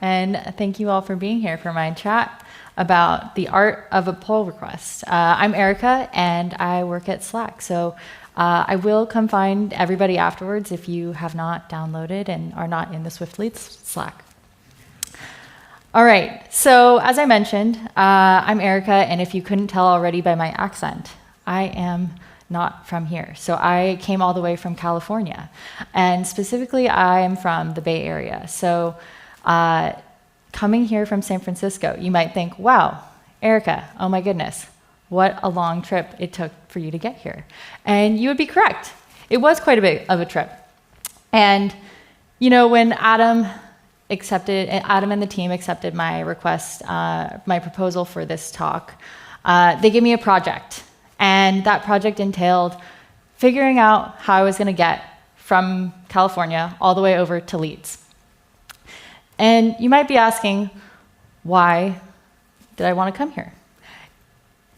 and thank you all for being here for my chat about the art of a pull request. I'm Erica, and I work at Slack, so I will come find everybody afterwards if you have not downloaded and are not in the SwiftLeeds Slack. All right, so as I mentioned, I'm Erica, and if you couldn't tell already by my accent, I am not from here. So I came all the way from California, and specifically I am from the Bay Area. So coming here from San Francisco, you might think, wow, Erica, oh my goodness, what a long trip it took for you to get here. And you would be correct. It was quite a bit of a trip. And you know, when Adam and the team accepted my request, my proposal for this talk, they gave me a project. And that project entailed figuring out how I was going to get from California all the way over to Leeds. And you might be asking, why did I want to come here?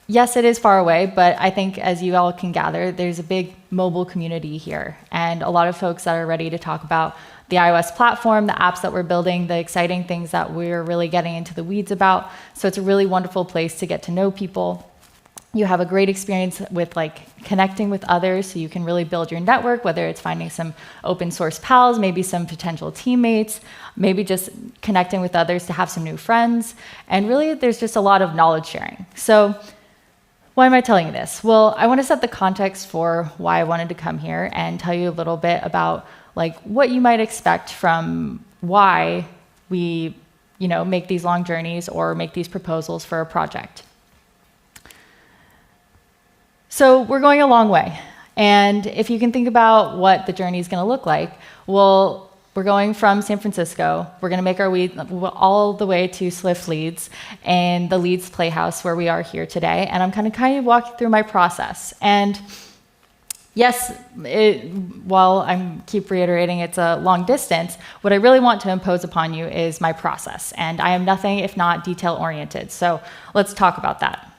Yes, it is far away, but I think as you all can gather, there's a big mobile community here and a lot of folks that are ready to talk about the iOS platform, the apps that we're building, the exciting things that we're really getting into the weeds about. So it's a really wonderful place to get to know people. You have a great experience with connecting with others, so you can really build your network, whether it's finding some open source pals, maybe some potential teammates, maybe just connecting with others to have some new friends. And really, there's just a lot of knowledge sharing. So why am I telling you this? Well, I want to set the context for why I wanted to come here and tell you a little bit about what you might expect from why we make these long journeys or make these proposals for a project. So we're going a long way. And if you can think about what the journey is going to look like, well, we're going from San Francisco. We're going to make our way all the way to SwiftLeeds and the Leeds Playhouse where we are here today. And I'm kind of walk you through my process. And yes, while I keep reiterating it's a long distance, what I really want to impose upon you is my process. And I am nothing if not detail-oriented. So let's talk about that.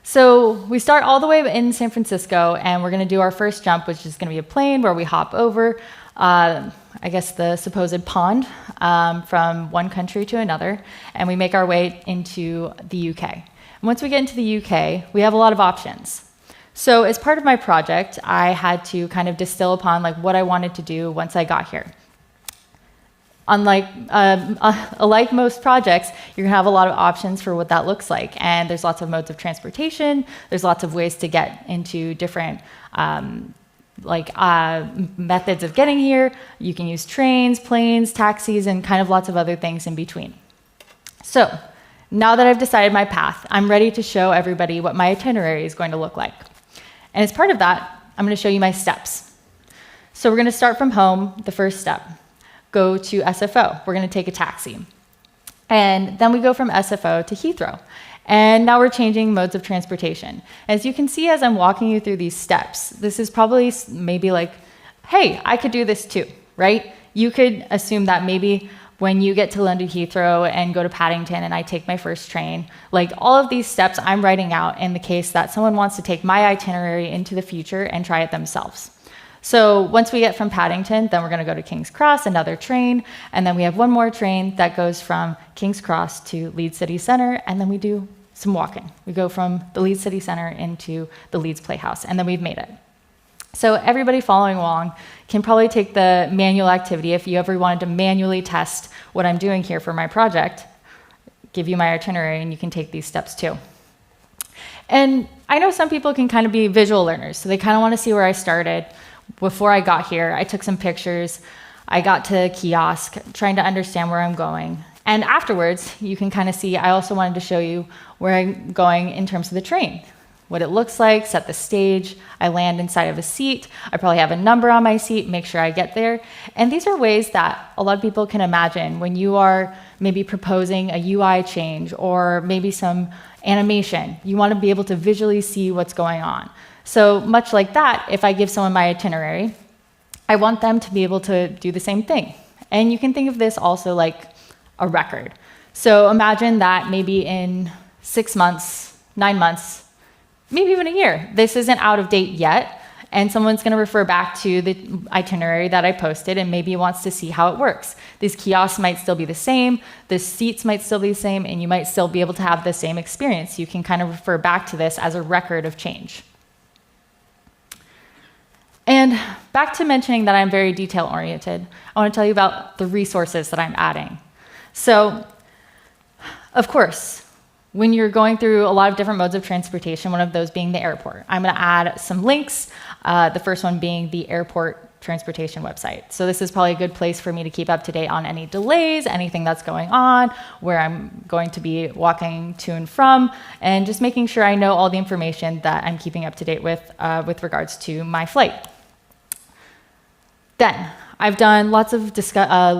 So we start all the way in San Francisco, and we're going to do our first jump, which is going to be a plane where we hop over, I guess, the supposed pond from one country to another, and we make our way into the UK. And once we get into the UK, we have a lot of options. So as part of my project, I had to kind of distill upon what I wanted to do once I got here. Like most projects, you're going to have a lot of options for what that looks like. And there's lots of modes of transportation. There's lots of ways to get into different methods of getting here. You can use trains, planes, taxis, and kind of lots of other things in between. So now that I've decided my path, I'm ready to show everybody what my itinerary is going to look like. And as part of that, I'm going to show you my steps. So we're going to start from home, the first step. Go to SFO. We're going to take a taxi. And then we go from SFO to Heathrow. And now we're changing modes of transportation. As you can see as I'm walking you through these steps, this is probably maybe hey, I could do this too, right? You could assume that maybe when you get to London Heathrow and go to Paddington and I take my first train, all of these steps I'm writing out in the case that someone wants to take my itinerary into the future and try it themselves. So once we get from Paddington, then we're going to go to King's Cross, another train, and then we have one more train that goes from King's Cross to Leeds City Centre, and then we do some walking. We go from the Leeds City Centre into the Leeds Playhouse, and then we've made it. So everybody following along can probably take the manual activity if you ever wanted to manually test what I'm doing here for my project, give you my itinerary, and you can take these steps too. And I know some people can kind of be visual learners, so they kind of want to see where I started. Before I got here, I took some pictures. I got to a kiosk, trying to understand where I'm going. And afterwards, you can kind of see, I also wanted to show you where I'm going in terms of the train, what it looks like, set the stage. I land inside of a seat. I probably have a number on my seat, make sure I get there. And these are ways that a lot of people can imagine when you are maybe proposing a UI change or maybe some animation. You want to be able to visually see what's going on. So much like that, if I give someone my itinerary, I want them to be able to do the same thing. And you can think of this also like a record. So imagine that maybe in 6 months, 9 months, maybe even a year, this isn't out of date yet, and someone's going to refer back to the itinerary that I posted and maybe wants to see how it works. These kiosks might still be the same, the seats might still be the same, and you might still be able to have the same experience. You can kind of refer back to this as a record of change. And back to mentioning that I'm very detail-oriented, I want to tell you about the resources that I'm adding. So, of course, when you're going through a lot of different modes of transportation, one of those being the airport, I'm going to add some links, the first one being the airport transportation website. So this is probably a good place for me to keep up to date on any delays, anything that's going on, where I'm going to be walking to and from, and just making sure I know all the information that I'm keeping up to date with regards to my flight. Then, I've done lots of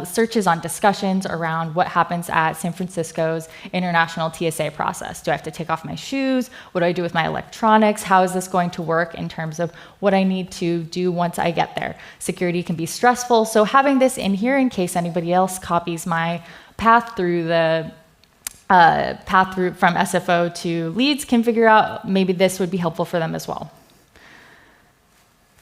searches on discussions around what happens at San Francisco's international TSA process. Do I have to take off my shoes? What do I do with my electronics? How is this going to work in terms of what I need to do once I get there? Security can be stressful, so having this in here in case anybody else copies my path through from SFO to Leeds can figure out maybe this would be helpful for them as well.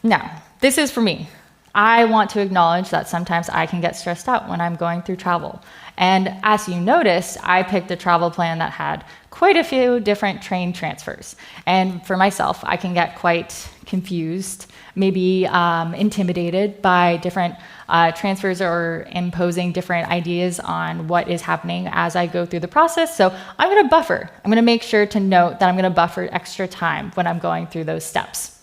Now, this is for me. I want to acknowledge that sometimes I can get stressed out when I'm going through travel. And as you noticed, I picked a travel plan that had quite a few different train transfers. And for myself, I can get quite confused, maybe intimidated by different transfers or imposing different ideas on what is happening as I go through the process. So I'm going to buffer. I'm going to make sure to note that I'm going to buffer extra time when I'm going through those steps.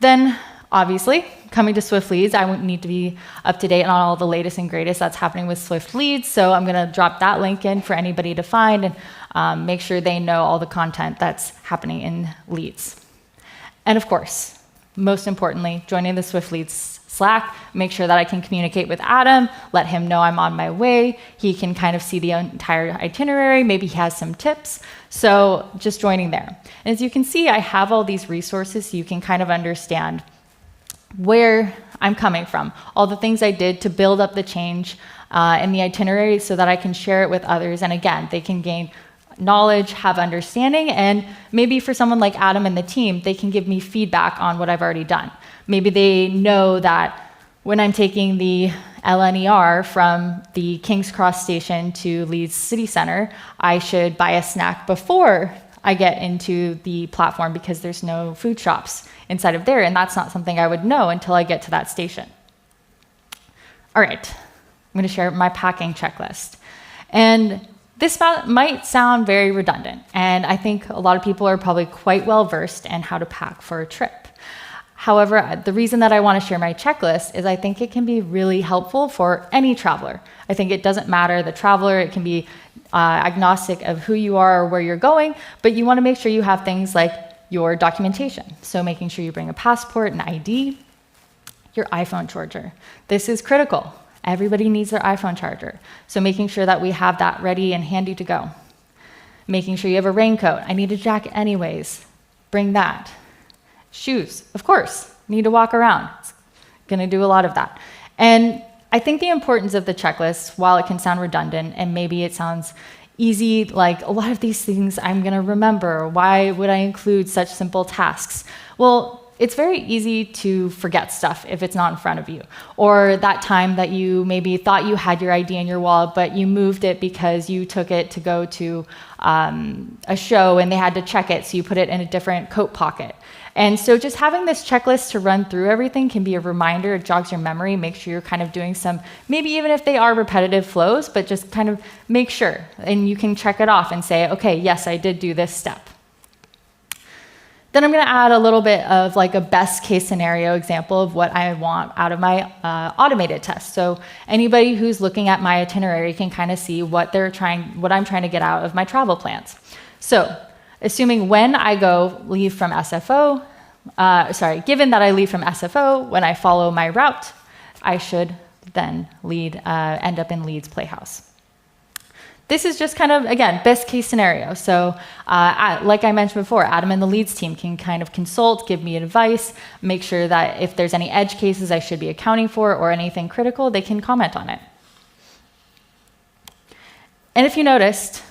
Then, obviously, coming to SwiftLeeds, I would need to be up to date on all the latest and greatest that's happening with SwiftLeeds, so I'm going to drop that link in for anybody to find and make sure they know all the content that's happening in Leeds. And of course, most importantly, joining the SwiftLeeds Slack, make sure that I can communicate with Adam, let him know I'm on my way. He can kind of see the entire itinerary, maybe he has some tips. So just joining there. And as you can see, I have all these resources so you can kind of understand where I'm coming from, all the things I did to build up the change in the itinerary so that I can share it with others. And again, they can gain knowledge, have understanding, and maybe for someone like Adam and the team, they can give me feedback on what I've already done. Maybe they know that when I'm taking the LNER from the King's Cross station to Leeds City Centre, I should buy a snack before I get into the platform because there's no food shops inside of there, and that's not something I would know until I get to that station. All right, I'm going to share my packing checklist. And this might sound very redundant, and I think a lot of people are probably quite well versed in how to pack for a trip. However, the reason that I want to share my checklist is I think it can be really helpful for any traveler. I think it doesn't matter the traveler, it can be agnostic of who you are or where you're going, but you want to make sure you have things like your documentation. So making sure you bring a passport, an ID, your iPhone charger. This is critical. Everybody needs their iPhone charger. So making sure that we have that ready and handy to go. Making sure you have a raincoat. I need a jacket anyways. Bring that. Shoes, of course, need to walk around. It's going to do a lot of that. And I think the importance of the checklist, while it can sound redundant and maybe it sounds easy, like a lot of these things I'm going to remember. Why would I include such simple tasks? Well, it's very easy to forget stuff if it's not in front of you. Or that time that you maybe thought you had your ID in your wallet, but you moved it because you took it to go to a show and they had to check it, so you put it in a different coat pocket. And so just having this checklist to run through everything can be a reminder. It jogs your memory, make sure you're kind of doing some, maybe even if they are repetitive flows, but just kind of make sure. And you can check it off and say, okay, yes, I did do this step. Then I'm going to add a little bit of like a best case scenario example of what I want out of my automated test. So anybody who's looking at my itinerary can kind of see what I'm trying to get out of my travel plans. So assuming when I leave from SFO, given that I leave from SFO, when I follow my route, I should then end up in Leeds Playhouse. This is just kind of, again, best case scenario. So like I mentioned before, Adam and the Leeds team can kind of consult, give me advice, make sure that if there's any edge cases I should be accounting for or anything critical, they can comment on it. And if you noticed,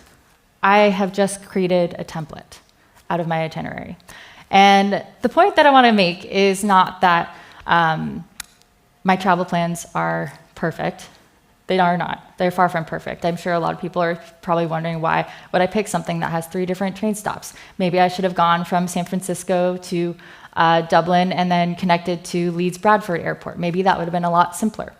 I have just created a template out of my itinerary. And the point that I want to make is not that my travel plans are perfect. They are not. They're far from perfect. I'm sure a lot of people are probably wondering why would I pick something that has 3 different train stops. Maybe I should have gone from San Francisco to Dublin and then connected to Leeds Bradford Airport. Maybe that would have been a lot simpler.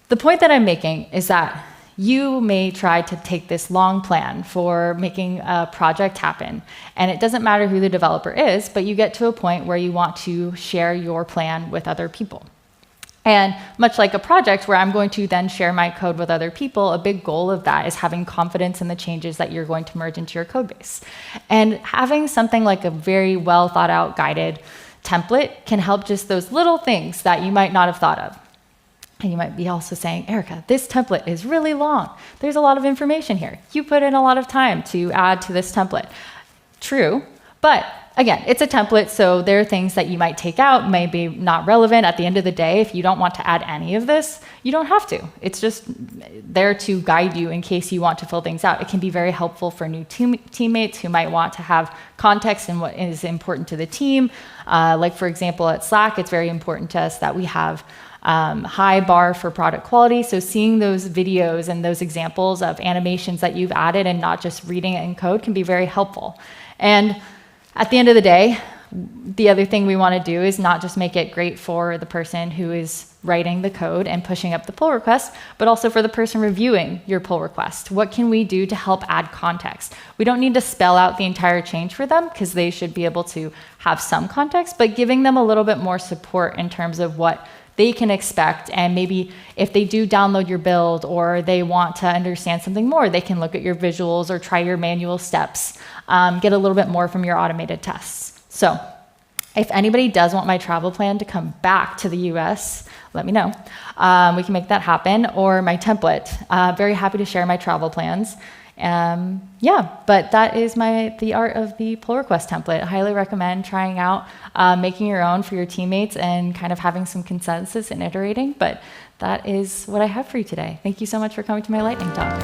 The point that I'm making is that you may try to take this long plan for making a project happen, and it doesn't matter who the developer is, but you get to a point where you want to share your plan with other people. And much like a project where I'm going to then share my code with other people, a big goal of that is having confidence in the changes that you're going to merge into your code base. And having something like a very well thought out guided template can help just those little things that you might not have thought of. And you might be also saying, Erica, this template is really long. There's a lot of information here. You put in a lot of time to add to this template. True, but again, it's a template, so there are things that you might take out, may be not relevant. At the end of the day, if you don't want to add any of this, you don't have to. It's just there to guide you in case you want to fill things out. It can be very helpful for new teammates who might want to have context in what is important to the team. Like for example, at Slack, it's very important to us that we have high bar for product quality. So seeing those videos and those examples of animations that you've added and not just reading it in code can be very helpful. And at the end of the day, the other thing we want to do is not just make it great for the person who is writing the code and pushing up the pull request, but also for the person reviewing your pull request. What can we do to help add context? We don't need to spell out the entire change for them because they should be able to have some context, but giving them a little bit more support in terms of what they can expect, and maybe if they do download your build or they want to understand something more, they can look at your visuals or try your manual steps, get a little bit more from your automated tests. So if anybody does want my travel plan to come back to the US, let me know. We can make that happen, or my template. Very happy to share my travel plans. Yeah, but that is the art of the pull request template. I highly recommend trying out making your own for your teammates and kind of having some consensus and iterating. But that is what I have for you today. Thank you so much for coming to my lightning talk.